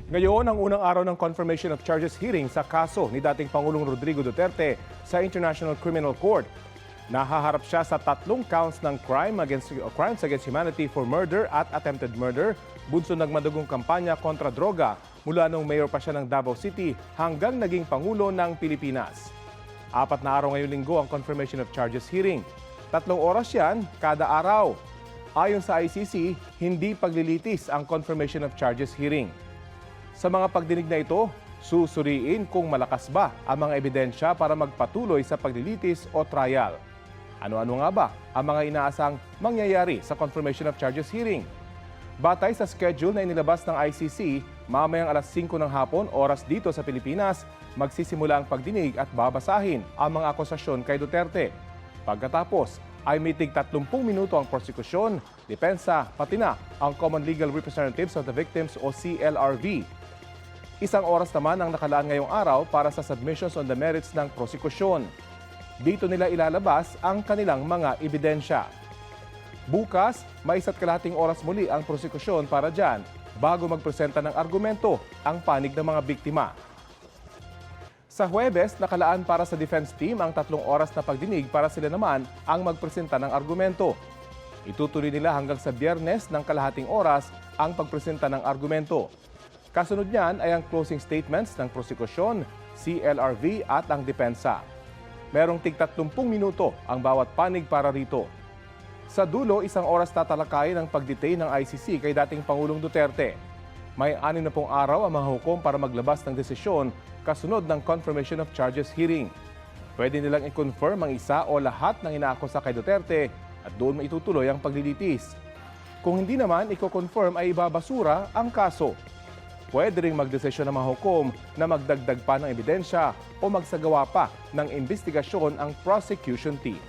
Ngayon ang unang araw ng confirmation of charges hearing sa kaso ni dating Pangulong Rodrigo Duterte sa International Criminal Court. Nahaharap siya sa 3 counts ng crimes against humanity for murder at attempted murder, bunso ng madugong kampanya kontra droga mula nung mayor pa siya ng Davao City hanggang naging Pangulo ng Pilipinas. 4 na araw ngayong linggo ang confirmation of charges hearing. 3 oras yan kada araw. Ayon sa ICC, hindi paglilitis ang confirmation of charges hearing. Sa mga pagdinig na ito, susuriin kung malakas ba ang mga ebidensya para magpatuloy sa paglilitis o trial. Ano-ano nga ba ang mga inaasang mangyayari sa confirmation of charges hearing? Batay sa schedule na inilabas ng ICC, mamayang alas 5 ng hapon, oras dito sa Pilipinas, magsisimula ang pagdinig at babasahin ang mga akusasyon kay Duterte. Pagkatapos, ay may tig 30 minuto ang prosekusyon, depensa, pati na ang Common Legal Representatives of the Victims o CLRV. 1 oras naman ang nakalaan ngayong araw para sa submissions on the merits ng prosekusyon. Dito nila ilalabas ang kanilang mga ebidensya. Bukas, may 1.5 oras muli ang prosekusyon para dyan bago magpresenta ng argumento ang panig ng mga biktima. Sa Huwebes, nakalaan para sa defense team ang 3 oras na pagdinig para sila naman ang magpresenta ng argumento. Itutuloy nila hanggang sa Biyernes ng kalahating oras ang pagpresenta ng argumento. Kasunod niyan ay ang closing statements ng prosekusyon, CLRV at ang depensa. Merong tig 30 minuto ang bawat panig para rito. Sa dulo, 1 oras tatalakayin ang pag-detain ng ICC kay dating Pangulong Duterte. May 6 na pong araw ang mga hukom para maglabas ng desisyon kasunod ng confirmation of charges hearing. Pwede nilang i-confirm ang isa o lahat ng inaakusa kay Duterte at doon maitutuloy ang paglilitis. Kung hindi naman i-confirm ay ibabasura ang kaso. Pwede ring magdesisyon ng mga hukom na magdagdag pa ng ebidensya o magsagawa pa ng investigasyon ang prosecution team.